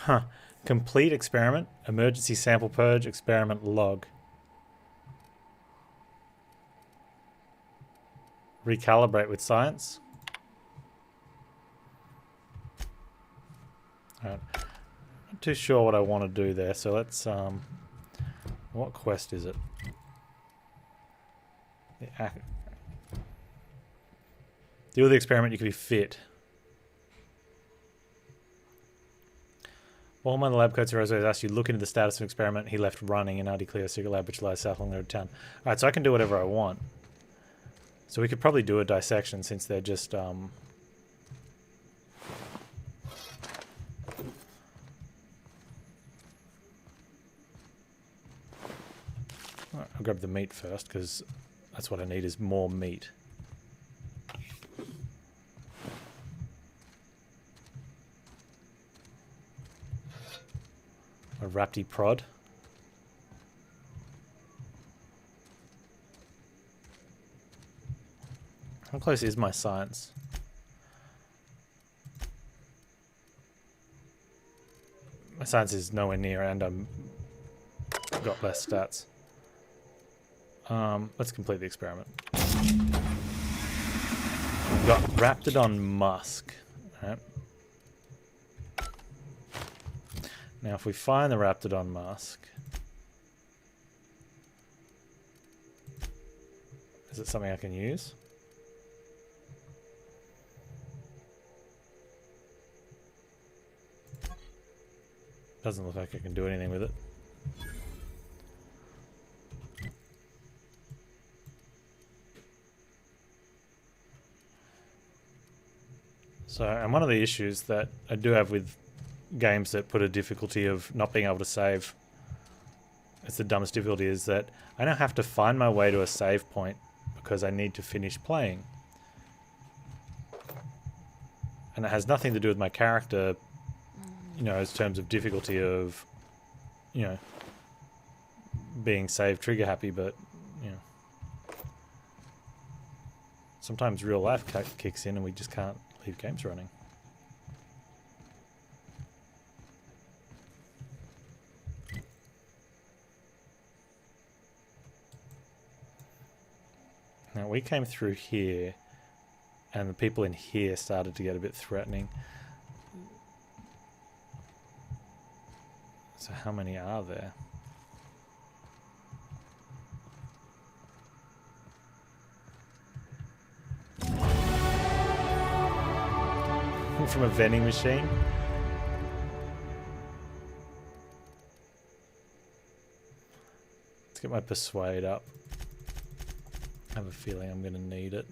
Huh. Complete experiment. Emergency sample purge. Experiment log. Recalibrate with science. Alright. Not too sure what I want to do there, so let's what quest is it? Do the experiment, you can be fit. While my lab coats Rose asked you look into the status of an experiment he left running in RD Clear secret lab which lies south along the road to town. Alright, so I can do whatever I want. So we could probably do a dissection since they're just I'll grab the meat first because that's what I need is more meat. A Rapti prod. How close is my science? My science is nowhere near and I'm got less stats. Let's complete the experiment. We've got Raptidon Musk. Alright. Now if we find the Raptidon Musk, is it something I can use? Doesn't look like I can do anything with it. So, and one of the issues that I do have with games that put a difficulty of not being able to save, it's the dumbest difficulty, is that I now have to find my way to a save point because I need to finish playing. And it has nothing to do with my character, you know, in terms of difficulty of, you know, being save trigger happy, but, you know, sometimes real life kicks in and we just can't leave games running. Now we came through here and the people in here started to get a bit threatening. So how many are there? From a vending machine? get my persuade up. I have a feeling I'm going to need it.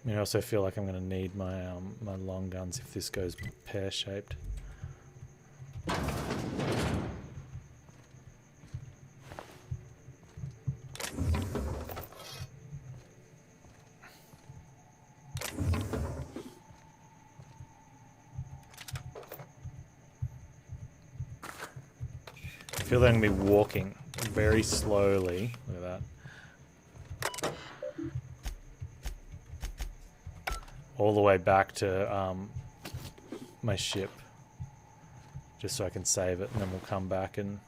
I also feel like I'm going to need my my long guns if this goes pear-shaped. I feel that I'm going to be walking very slowly. Look at that. All the way back to my ship. Just so I can save it, and then we'll come back and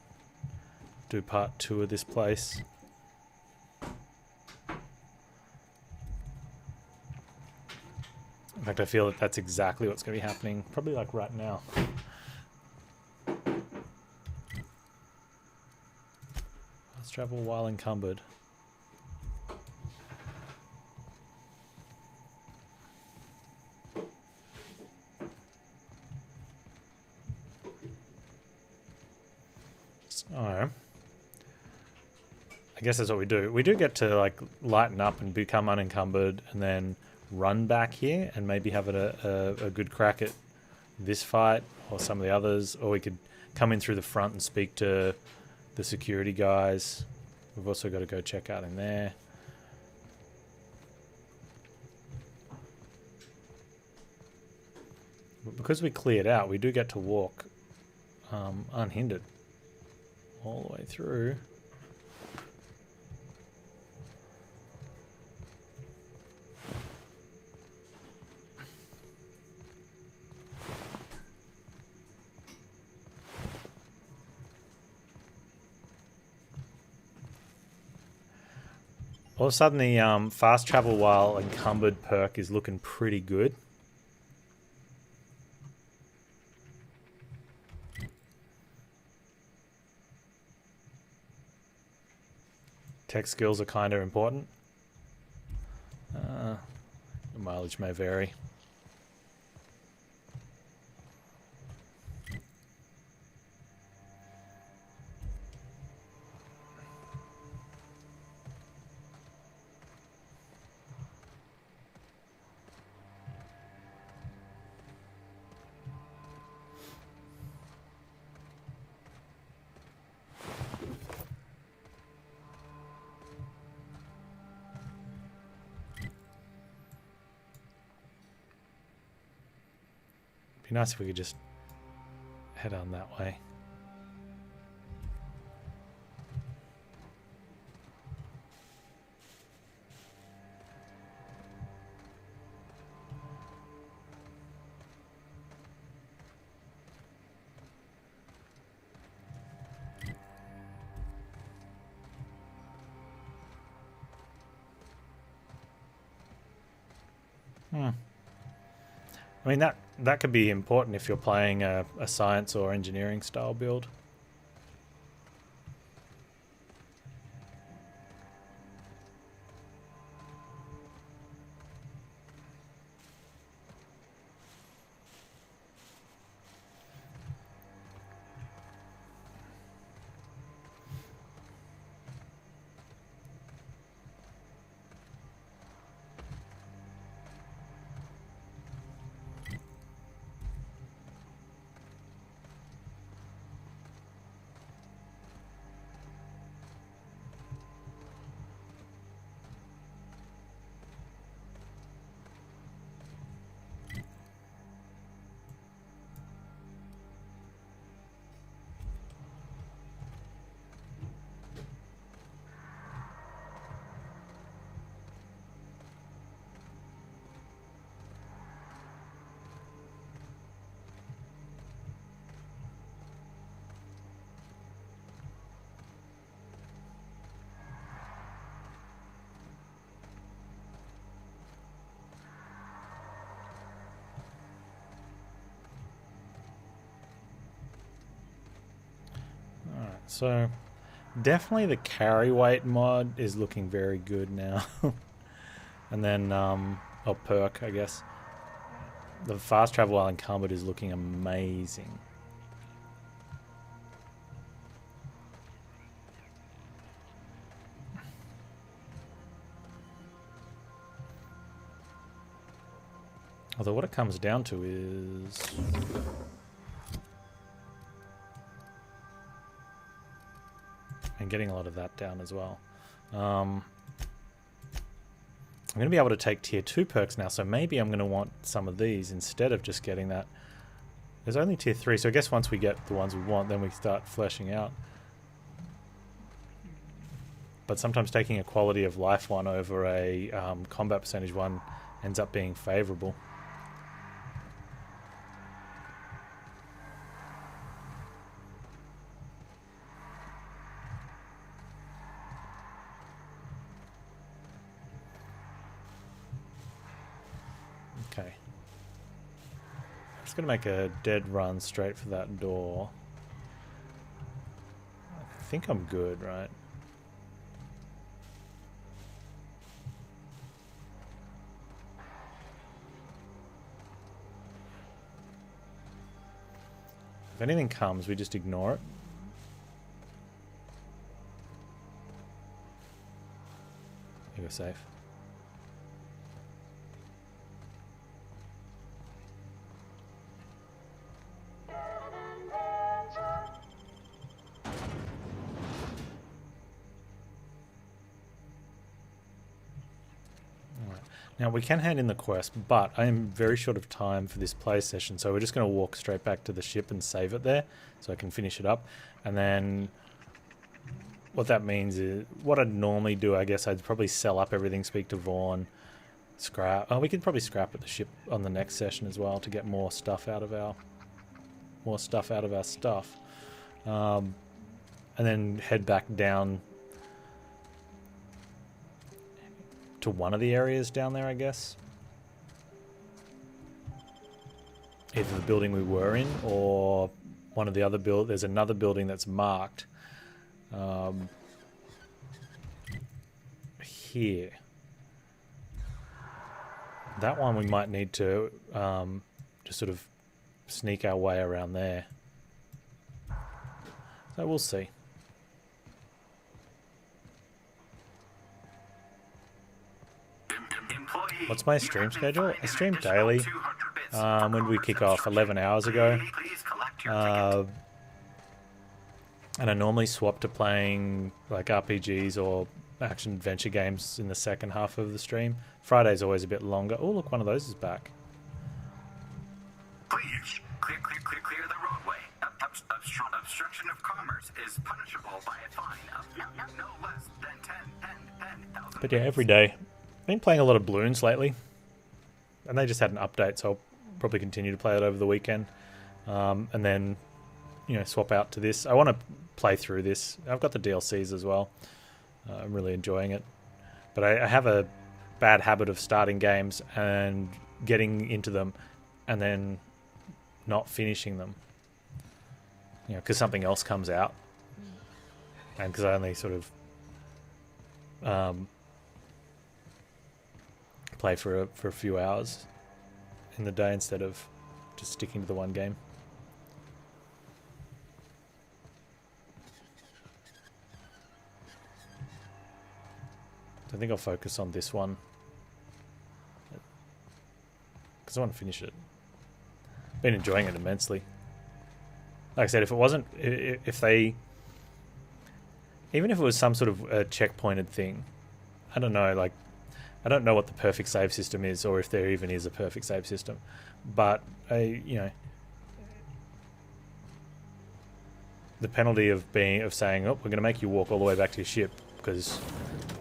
do part 2 of this place. In fact, I feel that that's exactly what's going to be happening, probably like right now. Let's travel while encumbered. So, I guess that's what we do. We do get to like lighten up and become unencumbered, and then run back here and maybe have a good crack at this fight or some of the others, or we could come in through the front and speak to the security guys. We've also got to go check out in there. But because we cleared out, we do get to walk unhindered all the way through. All of a sudden, the fast travel while encumbered perk is looking pretty good. Tech skills are kind of important. The mileage may vary. Be nice if we could just head on that way. I mean, that could be important if you're playing a science or engineering style build. So, definitely the carry weight mod is looking very good now. And then, perk, I guess. The fast travel while encumbered is looking amazing. Although what it comes down to is... and getting a lot of that down as well. I'm going to be able to take tier 2 perks now, so maybe I'm going to want some of these instead of just getting that. There's only tier 3, so I guess once we get the ones we want, then we start fleshing out. But sometimes taking a quality of life one over a combat percentage one ends up being favourable. Okay. I'm just going to make a dead run straight for that door. I think I'm good, right? If anything comes, we just ignore it. You go safe. Now we can hand in the quest, but I am very short of time for this play session, so we're just going to walk straight back to the ship and save it there, so I can finish it up. And then what that means is, what I'd normally do, I guess I'd probably sell up everything, speak to Vaughn, scrap. Oh, we could probably scrap at the ship on the next session as well to get more stuff out of our stuff. And then head back down to one of the areas down there, I guess. Either the building we were in or one of the other there's another building that's marked here. That one we might need to just sort of sneak our way around there. So we'll see. What's my stream schedule? I stream daily. When did we kick off? 11 hours ago. And I normally swap to playing like RPGs or action adventure games in the second half of the stream. Friday's always a bit longer. Oh, look, one of those is back. Please, clear the roadway. Obstruction of commerce is punishable by a fine of no less than 10,000. But yeah, every day. I've been playing a lot of Bloons lately, and they just had an update, so I'll probably continue to play it over the weekend, and then, you know, swap out to this. I want to play through this. I've got the DLCs as well. I'm really enjoying it, but I have a bad habit of starting games and getting into them, and then not finishing them. You know, because something else comes out, and because I only sort of play for a few hours in the day instead of just sticking to the one game. I think I'll focus on this one because I want to finish it. Been enjoying it immensely. Like I said, if it wasn't, even if it was some sort of a checkpointed thing, I don't know, like, I don't know what the perfect save system is, or if there even is a perfect save system. But the penalty of saying, oh, we're going to make you walk all the way back to your ship because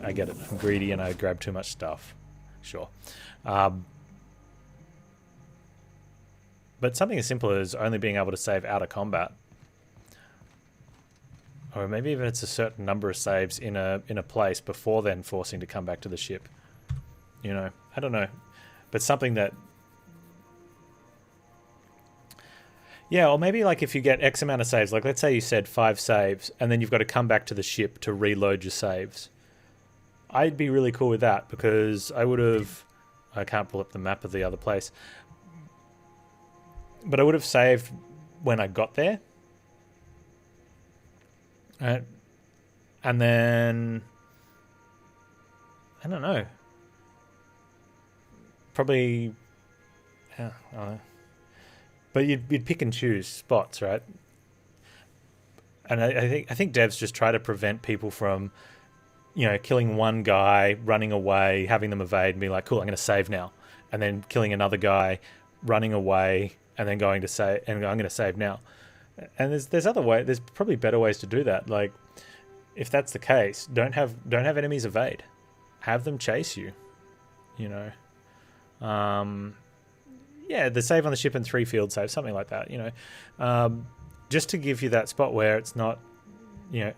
I get it, I'm greedy and I grab too much stuff. Sure. But something as simple as only being able to save out of combat, or maybe even it's a certain number of saves in a place before then forcing to come back to the ship. You know, I don't know, but something that, yeah, or maybe like if you get X amount of saves, like let's say you said 5 saves, and then you've got to come back to the ship to reload your saves. I'd be really cool with that because I can't pull up the map of the other place, but I would have saved when I got there. And then I don't know. Probably, I don't know. But you'd pick and choose spots, right? And I think devs just try to prevent people from, killing one guy, running away, having them evade, and be like, "Cool, I'm going to save now," and then killing another guy, running away, and then going to save, and I'm going to save now. And there's other way. There's probably better ways to do that. Like, if that's the case, don't have enemies evade, have them chase you. The save on the ship and 3 field saves, something like that. Just to give you that spot where it's not,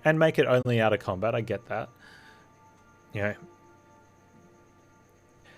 and make it only out of combat. I get that.